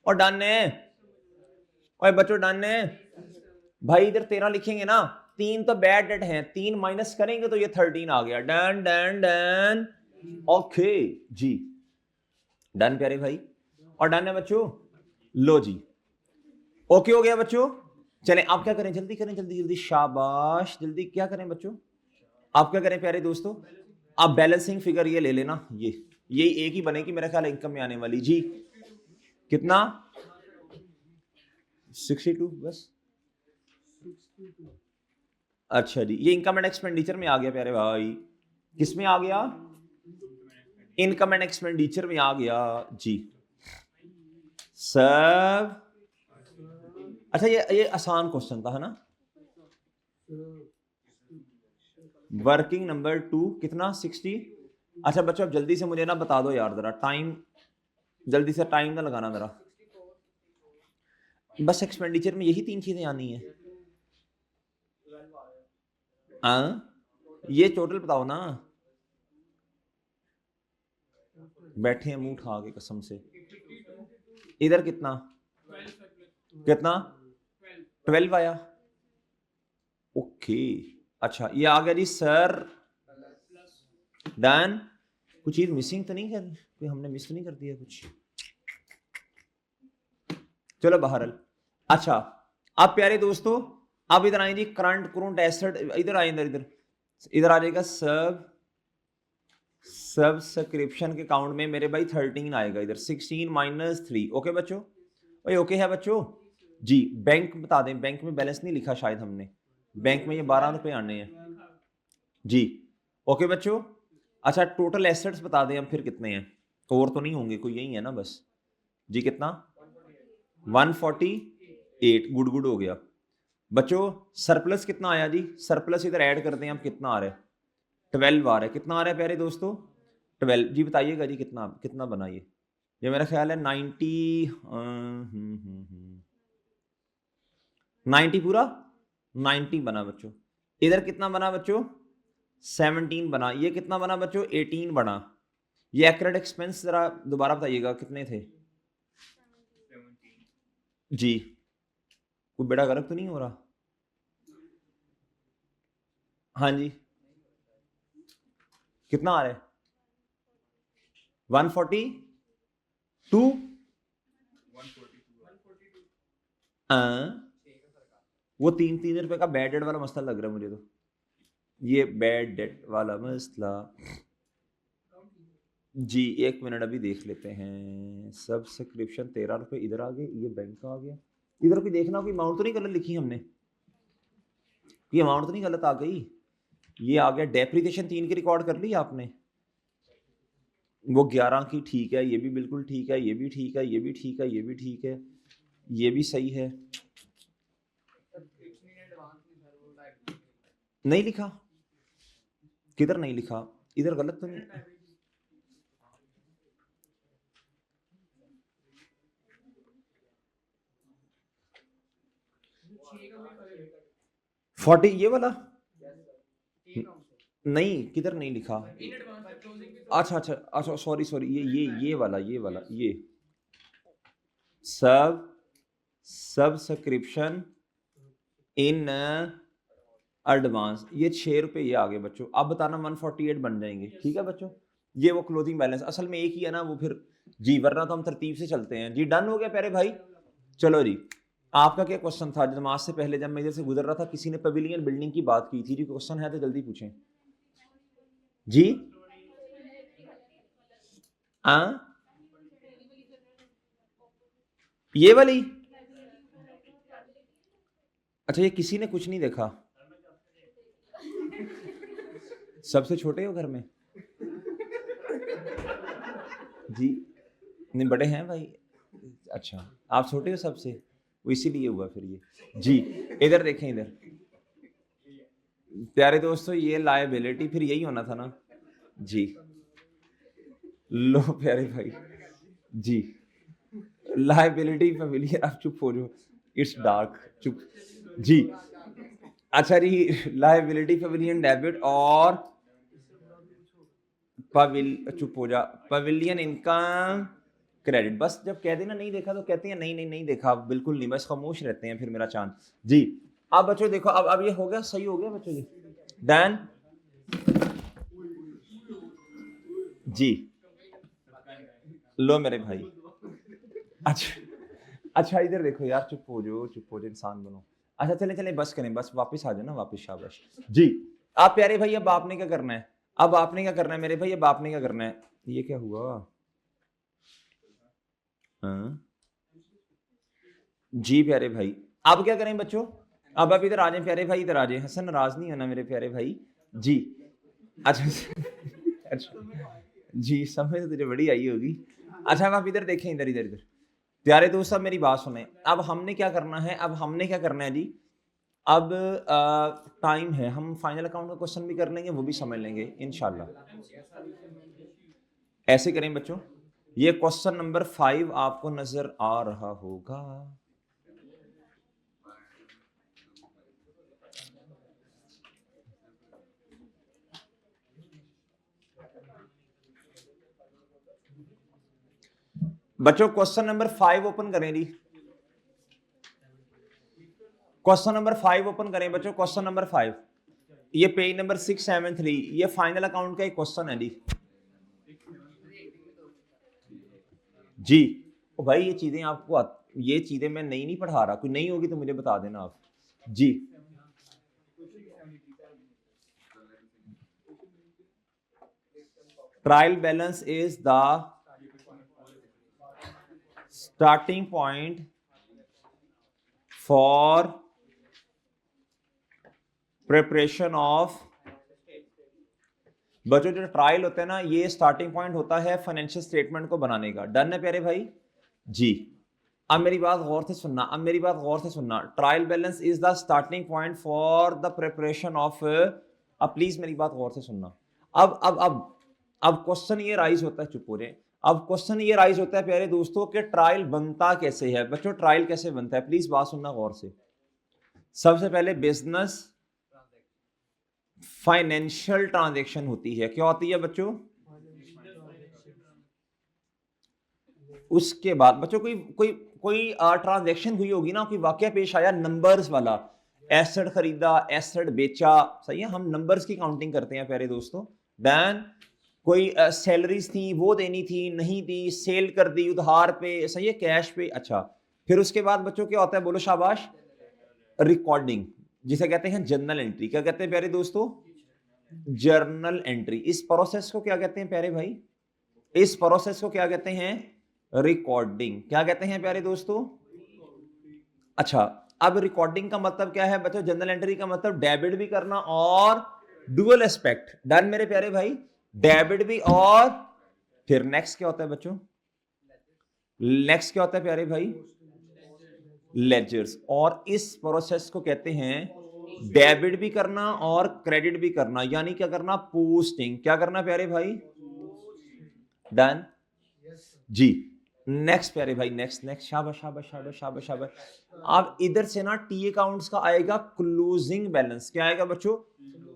और डन है। और बच्चों डन है भाई। इधर 13 लिखेंगे ना, 3 तो बैड डेट है, 3 माइनस करेंगे तो ये 13 आ गया। डन डन डन ओके जी, डन प्यारे भाई। और डन है बच्चों। लो जी, ओके हो गया बच्चों। चलें आप क्या करें, जल्दी करें, जल्दी जल्दी, शाबाश, जल्दी क्या करें बच्चों? आप क्या करें प्यारे दोस्तों? आप बैलेंसिंग फिगर ये ले लेना, ये एक ही बनेगी मेरा ख्याल इनकम में आने वाली। जी कितना? 62 बस। अच्छा जी, ये इनकम एंड एक्सपेंडिचर में आ गया प्यारे भाई। किस में आ गया? इनकम एंड एक्सपेंडिचर में आ गया जी। सब अच्छा, ये आसान क्वेश्चन था है ना। वर्किंग नंबर 2 कितना? 60। अच्छा बच्चों अब जल्दी से मुझे ना बता दो यार, जरा टाइम, जल्दी से टाइम ना लगाना जरा। बस एक्सपेंडिचर में यही 3 चीजें आनी है। ये टोटल बताओ ना। बैठे हैं मुंह उठा के कसम से। इधर कितना कितना? 12 आया। ओके अच्छा, ये आ गया जी सर। डन। कुछ चीज मिसिंग तो नहीं कर, कोई हमने मिस तो नहीं कर दिया कुछ? चलो बहरल। अच्छा अब प्यारे दोस्तों, अब इधर आए जी करंट करंट एसेट। इधर आए, इधर इधर इधर आ जाएगा सब सब्सक्रिप्शन के अकाउंट में मेरे भाई 13 आएगा इधर। 16 माइनस 3। ओके बच्चों, भाई ओके है बच्चों जी। बैंक बता दें, बैंक में बैलेंस नहीं लिखा शायद हमने। बैंक में ये 12 रुपए आने हैं जी। ओके बच्चों। अच्छा टोटल एसेट्स बता दें हम फिर कितने हैं? और तो नहीं होंगे कोई, यही है ना बस जी। कितना? 148। गुड गुड हो गया बच्चों। सरप्लस कितना आया जी? सरप्लस इधर ऐड करते हैं हम, कितना आ रहा है? 12 आ रहा है। कितना आ रहा है प्यारे दोस्तों? 12 जी। बताइएगा जी कितना कितना बना ये मेरा ख्याल है 90 90 पूरा 90 बना बच्चों। इधर कितना बना बच्चों? 17 बना। ये कितना बना बच्चों? 18 बना। ये एक्यूरेट एक्सपेंस जरा दोबारा बताइएगा कितने थे जी। कोई बेड़ा गर्क तो नहीं हो रहा? हाँ जी, कितना आ रहा है? 142 वो 3 रुपए का बैड डेट वाला मसला लग रहा है मुझे तो, ये बैड डेट वाला मसला। जी 1 मिनट अभी देख लेते हैं। सब्सक्रिप्शन 13 रुपए इधर आ गए, ये बैंक का आ गया। इधर कोई देखना, कोई अमाउंट तो नहीं गलत लिखी हमने, ये अमाउंट तो नहीं गलत आ गई। ये आ गया डेप्रिसिएशन 3 की रिकॉर्ड कर ली आपने, वो 11 की ठीक है, ये भी बिल्कुल ठीक है, ये भी ठीक है, ये भी ठीक है, ये भी ठीक है, ये भी सही है। नहीं लिखा, किधर नहीं लिखा, इधर गलत तो नहीं। 40 ये वाला नहीं, किधर नहीं लिखा। अच्छा अच्छा अच्छा, सॉरी सॉरी, ये वाला, ये सब्सक्रिप्शन इन एडवांस, ये 6 रुपए ये आ गए बच्चों। अब बताना 148 बन जाएंगे, ठीक है बच्चों। ये वो क्लोजिंग बैलेंस असल में एक ही है ना वो, फिर जी वरना तो हम तरतीब से चलते हैं। जी डन हो गया प्यारे भाई। चलो जी, आपका क्या क्वेश्चन था? नमाज से पहले जब मैं इधर से गुजर रहा था किसी ने पवेलियन बिल्डिंग की बात की थी। जी क्वेश्चन है तो जल्दी पूछें जी। ये वाली, अच्छा ये किसी ने कुछ नहीं देखा, सबसे छोटे हो घर में जी? नहीं बड़े हैं भाई, अच्छा आप छोटे हो सबसे, वो इसीलिए हुआ फिर ये जी। इधर देखें, इधर प्यारे दोस्तों, ये लायबिलिटी फिर यही होना था ना जी। लो प्यारे भाई जी, लायबिलिटी पवेलियन, आप चुप हो जाओ, इट्स डार्क, चुप जी। अच्छा जी, लायबिलिटी पवेलियन डेबिट और चुप हो जा, पवेलियन इनकम क्रेडिट। बस जब कह देना नहीं देखा तो कहते हैं नहीं नहीं नहीं देखा, बिल्कुल नहीं, बस खामोश रहते हैं फिर मेरा चांद जी। अब बच्चों देखो, अब ये हो गया, सही हो गया बच्चों जी। डन जी। लो मेरे भाई, अच्छा इधर देखो यार, चुप हो जाओ, इंसान बनो। अच्छा चले चले बस करें, बस वापस आ जाओ ना, वापस शाबाश जी। आप प्यारे भाई अब आपने क्या करना है, अब आपने क्या करना है मेरे भाई, अब आपने क्या करना है। ये क्या हुआ? हाँ जी प्यारे भाई, अब क्या करें बच्चों? अब आप इधर आ जाए प्यारे भाई, इधर आ जाए। हसन नाराज नहीं होना मेरे प्यारे भाई जी। अच्छा अच्छा जी, समझ तो तुझे बड़ी आई होगी। अच्छा अब आप इधर देखें, इधर इधर इधर प्यारे दोस्त, अब मेरी बात सुने। अब हमने क्या करना है, अब हमने क्या करना है जी, अब टाइम है, हम फाइनल अकाउंट का क्वेश्चन भी कर लेंगे, वो भी समझ लेंगे इंशाल्लाह। ऐसे करें बच्चों, ये क्वेश्चन नंबर 5 आपको नजर आ रहा होगा। बच्चों क्वेश्चन नंबर 5 ओपन करें जी, क्वेश्चन नंबर 5 ओपन करें बच्चों, क्वेश्चन नंबर 5, ये पेज नंबर 673, ये फाइनल अकाउंट का एक क्वेश्चन है जी। जी ओ भाई, ये चीजें आपको, ये चीजें मैं नहीं पढ़ा रहा, कोई नहीं होगी तो मुझे बता देना आप जी। Trial balance is the starting point for preparation of, बच्चों जो ट्रायल होता है ना, ये स्टार्टिंग पॉइंट होता है फाइनेंशियल स्टेटमेंट को बनाने का। डन है प्यारे भाई जी। अब मेरी बात गौर से सुनना, अब मेरी बात गौर से सुनना। Trial balance is the starting point for the preparation of, अब प्लीज मेरी बात गौर से सुनना। अब क्वेश्चन ये राइज होता है, चुप हो रहे, अब क्वेश्चन ये राइज होता है प्यारे दोस्तों कि ट्रायल बनता कैसे है। बच्चों ट्रायल कैसे बनता है, प्लीज बात सुनना गौर से। सबसे पहले बिजनेस फाइनेंशियल ट्रांजैक्शन होती है, क्या होती है बच्चों? उसके बाद बच्चों कोई कोई कोई ट्रांजैक्शन हुई होगी ना, कोई वाकया पेश आया नंबर्स वाला, एसेट खरीदा, एसेट बेचा, सही है, हम नंबर्स की काउंटिंग करते हैं प्यारे दोस्तों। देन कोई सैलरीज थी वो देनी थी, नहीं दी, सेल कर दी उधार पे, सही है, कैश पे। अच्छा, फिर उसके बाद बच्चों क्या होता है, बोलो शाबाश, रिकॉर्डिंग, जिसे कहते हैं जर्नल एंट्री। क्या कहते हैं प्यारे दोस्तों, जर्नल एंट्री। इस प्रोसेस को क्या कहते हैं प्यारे भाई, इस प्रोसेस को क्या कहते हैं, रिकॉर्डिंग। क्या कहते हैं प्यारे दोस्तों। अच्छा, अब रिकॉर्डिंग का मतलब क्या है बच्चों, जनरल एंट्री का मतलब डेबिट भी करना और डुअल एस्पेक्ट। डन मेरे प्यारे भाई, डेबिट भी और फिर नेक्स्ट क्या होता है बच्चों, नेक्स्ट क्या होता है प्यारे भाई, लेजर्स। और इस प्रोसेस को कहते हैं डेबिट भी करना और क्रेडिट भी करना, यानी क्या करना, पोस्टिंग। क्या करना प्यारे भाई, डन जी। नेक्स्ट प्यारे भाई, नेक्स्ट नेक्स्ट, शाबाश शाबाश शाबाश शाबाश शाबाश। अब इधर से ना टी अकाउंट्स का आएगा क्लोजिंग बैलेंस। क्या आएगा बच्चों,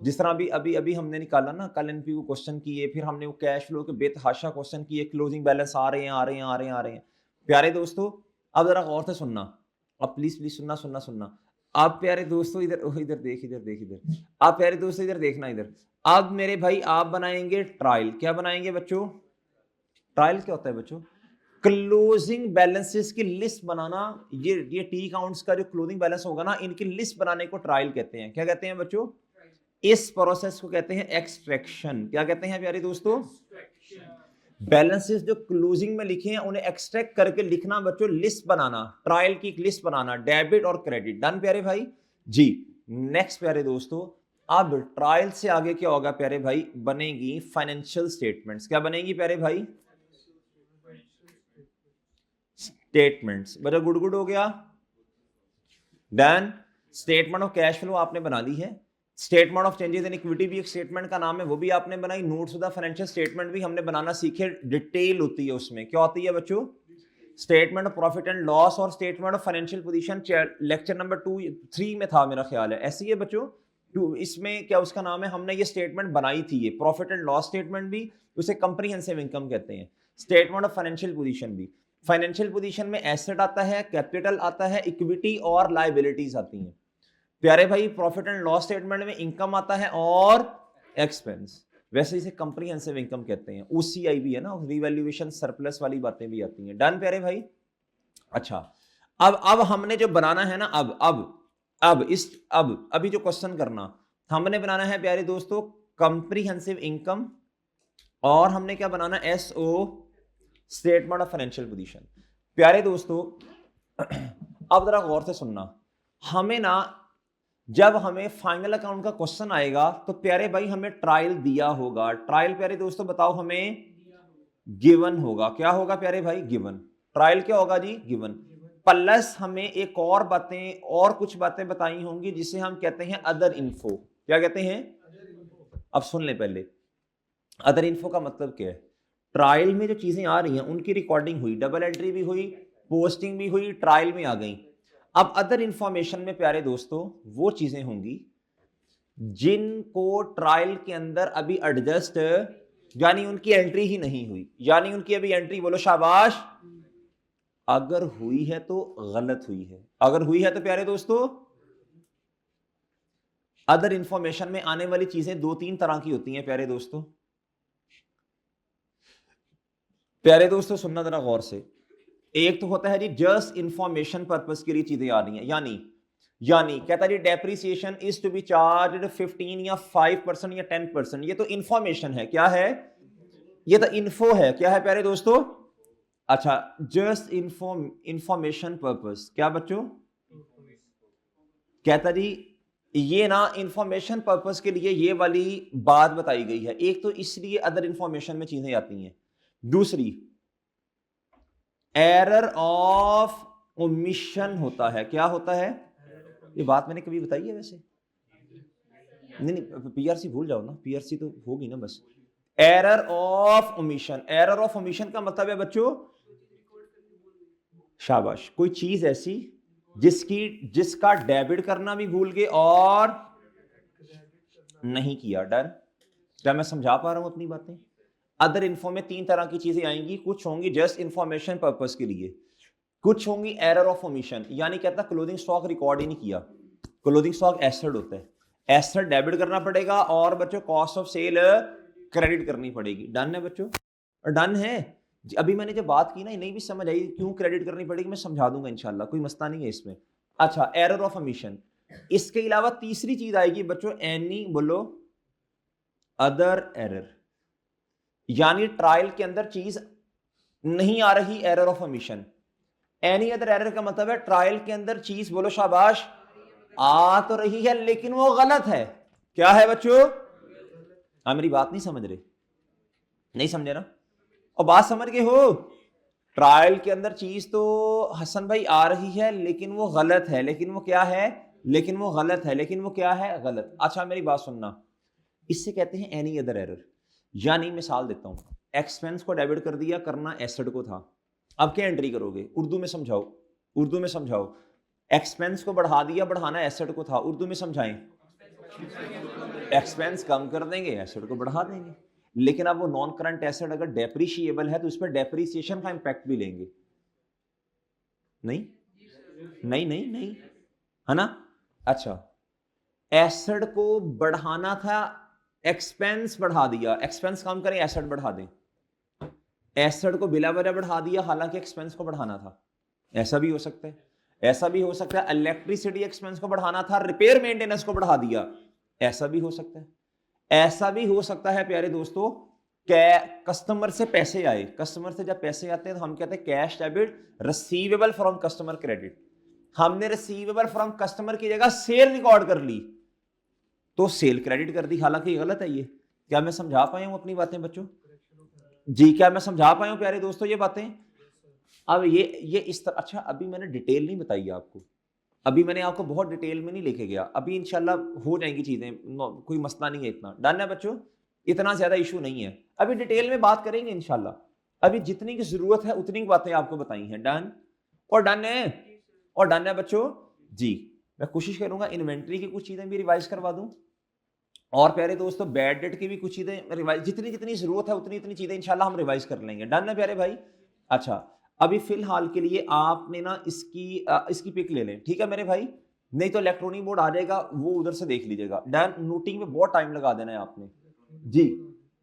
जिस तरह अभी अभी अभी हमने निकाला ना, कल एनपी को क्वेश्चन किए, फिर हमने वो कैश फ्लो के बेतहाशा क्वेश्चन किए, क्लोजिंग बैलेंस आ रहे हैं आ रहे हैं आ रहे हैं आ रहे हैं। प्यारे दोस्तों अब जरा गौर से सुनना, अब प्लीज प्लीज सुनना सुनना सुनना। आप प्यारे दोस्तों इधर इधर देख, इधर देख, इधर आप प्यारे दोस्तों इधर देखना, इधर। अब मेरे भाई आप बनाएंगे ट्रायल। क्या बनाएंगे बच्चों, ट्रायल क्या होता है बच्चों, क्लोजिंग बैलेंसेस की लिस्ट बनाना। ये टी अकाउंट्स का जो क्लोजिंग बैलेंस होगा ना, इनकी लिस्ट बनाने को ट्रायल कहते हैं। क्या कहते हैं बच्चों, इस प्रोसेस को कहते हैं एक्सट्रैक्शन। क्या कहते हैं प्यारे दोस्तों, बैलेंसेस जो क्लोजिंग में लिखे हैं उन्हें एक्सट्रैक्ट करके लिखना बच्चों, लिस्ट बनाना, ट्रायल की लिस्ट बनाना, डेबिट और क्रेडिट। डन प्यारे भाई जी। नेक्स्ट प्यारे दोस्तों, अब ट्रायल से आगे क्या होगा प्यारे भाई, बनेगी फाइनेंशियल स्टेटमेंट्स। क्या बनेगी प्यारे भाई, स्टेटमेंट्स। बड़ा गुड गुड हो गया, done. Statement of cash flow आपने बना ली है, statement of changes in equity भी एक स्टेटमेंट का नाम है, वो भी आपने बनाई। Notes of the financial statement भी हमने बनाना सीखे, डिटेल होती है उसमें। क्या होती है बच्चों, statement of profit and loss और statement of financial position. Lecture number 2-3 में था मेरा ख्याल है, ऐसी है बच्चों। इसमें क्या उसका नाम है, हमने ये स्टेटमेंट बनाई थी, ये प्रॉफिट एंड लॉस स्टेटमेंट भी, उसे कंप्रीहेंसिव इनकम कहते हैं। स्टेटमेंट ऑफ फाइनेंशियल पोजीशन भी, फाइनेंशियल पोजीशन में एसेट आता है, कैपिटल आता है, इक्विटी और लायबिलिटीज आती हैं। प्यारे भाई प्रॉफिट एंड लॉस स्टेटमेंट में इनकम आता है और एक्सपेंस, वैसे इसे कंप्रीहेंसिव इनकम कहते हैं। ओसीआई भी है ना, रिवैल्यूएशन सरप्लस वाली बातें भी आती हैं। डन प्यारे भाई। अच्छा, अब हमने जो बनाना है ना, अब अभी जो क्वेश्चन करना, हमने बनाना है प्यारे दोस्तों कंप्रीहेंसिव इनकम, और हमने क्या बनाना, so, statement of financial position. प्यारे दोस्तों अब जरा गौर से सुनना, हमें ना जब हमें फाइनल अकाउंट का क्वेश्चन आएगा तो प्यारे भाई हमें ट्रायल दिया होगा। ट्रायल प्यारे दोस्तों बताओ हमें गिवन होगा। क्या होगा प्यारे भाई, गिवन। ट्रायल क्या होगा जी, गिवन। प्लस हमें एक और बातें और कुछ बातें बताई होंगी जिसे हम कहते हैं अदर इन्फो। क्या कहते हैं, अब सुन ले पहले, अदर इन्फो का मतलब क्या है। ट्रायल में जो चीजें आ रही हैं उनकी रिकॉर्डिंग हुई, डबल एंट्री भी हुई, पोस्टिंग भी हुई, ट्रायल में आ गई। अब अदर इंफॉर्मेशन में प्यारे दोस्तों वो चीजें होंगी जिनको ट्रायल के अंदर अभी एडजस्ट, यानी उनकी एंट्री ही नहीं हुई, यानी उनकी अभी एंट्री, बोलो शाबाश, अगर हुई है तो गलत हुई है। अगर हुई है तो प्यारे दोस्तों अदर इंफॉर्मेशन में आने वाली चीजें 2-3 तरह की होती हैं प्यारे दोस्तों। प्यारे दोस्तों सुनना जरा गौर से। एक तो होता है जी जस्ट इंफॉर्मेशन पर्पस के लिए चीजें आ रही हैं, यानी कहता है जी depreciation is to be charged 15 या 5% या 10%। ये तो इंफॉर्मेशन है, क्या है, ये तो इन्फो है। क्या है प्यारे दोस्तों, अच्छा, जस्ट इंफॉर्मेशन पर्पस। क्या बच्चों, कहता जी ये ना इंफॉर्मेशन पर्पस के लिए ये वाली बात बताई गई है। एक तो इसलिए अदर इंफॉर्मेशन में चीजें आती हैं। दूसरी एरर ऑफ ओमिशन होता है। क्या होता है, ये बात मैंने कभी बताई है वैसे, नहीं पीआरसी भूल जाओ ना, पीआरसी तो होगी ना बस। Error of omission, error of omission का मतलब है बच्चों, शाबाश, कोई चीज ऐसी जिसका डेबिट करना भी भूल गए और नहीं किया। डन, क्या मैं समझा पा रहा हूं अपनी बातें। अदर इन्फो में 3 तरह की चीजें आएंगी, कुछ होंगी जस्ट इंफॉर्मेशन पर्पस के लिए, कुछ होंगी एरर ऑफ ओमिशन, यानी कहता क्लोजिंग स्टॉक रिकॉर्ड ही नहीं किया। क्लोजिंग स्टॉक एसेट होता है, एसेट डेबिट करना पड़ेगा और बच्चों कॉस्ट ऑफ सेल क्रेडिट करनी पड़ेगी। डन है बच्चों? और डन है जी। अभी मैंने जब बात की ना, नहीं भी समझ आई क्यों क्रेडिट करनी पड़ेगी, मैं समझा दूंगा इंशाल्लाह, कोई मसला नहीं है इसमें। अच्छा, एरर ऑफ ओमिशन। इसके अलावा तीसरी चीज आएगी बच्चों, एनी, बोलो, अदर एरर, यानी ट्रायल के अंदर चीज नहीं आ रही, error of omission. Any other error का मतलब है ट्रायल के अंदर चीज, बोलो शाबाश, आ तो रही है लेकिन वो गलत है। क्या है बच्चों? हाँ, मेरी बात नहीं समझ रहे? नहीं समझे ना? और बात समझ गए हो? ट्रायल के अंदर चीज तो हसन भाई आ रही है लेकिन वो गलत है, लेकिन वो क्या है, लेकिन वो गलत है, लेकिन वो क्या है, गलत। अच्छा मेरी बात सुनना, इससे कहते हैं एनी अदर एरर। यानी मिसाल देता हूं, एक्सपेंस को डेबिट कर दिया, करना एसेट को था, अब क्या एंट्री करोगे? उर्दू में समझाओ, उर्दू में समझाओ। एक्सपेंस को बढ़ा दिया, बढ़ाना एसेट को था, उर्दू में समझाएं। एक्सपेंस कम कर देंगे, एसेट को बढ़ा देंगे। लेकिन अब वो नॉन करंट एसेट अगर डेप्रिशिएबल है तो उस पर डेप्रिसिएशन का इंपैक्ट भी लेंगे। नहीं नहीं नहीं नहीं, है ना? अच्छा, एसेट को बढ़ाना था, एक्सपेंस बढ़ा दिया, एक्सपेंस कम करें एसेट बढ़ा दें। एसेट को बिला वजह बढ़ा दिया, हालांकि एक्सपेंस को बढ़ाना था। ऐसा भी हो सकता है, ऐसा भी हो सकता है। इलेक्ट्रिसिटी एक्सपेंस को बढ़ाना था, रिपेयर मेंटेनेंस को बढ़ा दिया, ऐसा भी हो सकता है। ऐसा भी हो सकता है प्यारे दोस्तों, कस्टमर से पैसे आए, कस्टमर से जब पैसे आते हैं तो हम कहते हैं cash debit, receivable from customer credit. हमने रिसीवेबल फ्रॉम कस्टमर की जगह सेल रिकॉर्ड कर ली तो सेल क्रेडिट कर दी, हालांकि गलत है ये। क्या मैं समझा पाया हूं अपनी बातें बच्चों? जी, क्या मैं समझा पाया हूं प्यारे दोस्तों ये बातें? अब ये इस तरह। अच्छा, अभी मैंने डिटेल नहीं बताई आपको, अभी मैंने आपको बहुत डिटेल में नहीं लेके गया, अभी इंशाल्लाह हो जाएंगी चीजें, कोई मसला नहीं है इतना। डन है बच्चों? इतना ज्यादा इशू नहीं है, अभी डिटेल में बात करेंगे इंशाल्लाह। अभी जितनी की जरूरत है उतनी बातें आपको बताई हैं। डन? और डन है? और डन है बच्चों? जी, मैं कोशिश करूंगा इन्वेंट्री की कुछ चीजें भी रिवाइज करवा दूं, और प्यारे दोस्तों बैड डेट की भी कुछ चीजें रिवाइज, जितनी जितनी जरूरत है उतनी इतनी चीजें इंशाल्लाह हम रिवाइज कर लेंगे। डन है प्यारे भाई? अच्छा, अभी फिलहाल के लिए आपने ना इसकी पिक ले लें, ठीक है मेरे भाई? नहीं तो इलेक्ट्रॉनिक बोर्ड आ जाएगा, वो उधर से देख लीजिएगा। डन? नोटिंग में बहुत टाइम लगा देना है आपने जी।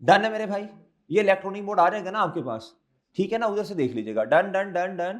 डन है मेरे भाई? ये इलेक्ट्रॉनिक बोर्ड आ जाएगा ना आपके पास, ठीक है ना? उधर से देख लीजिएगा। Done done done done.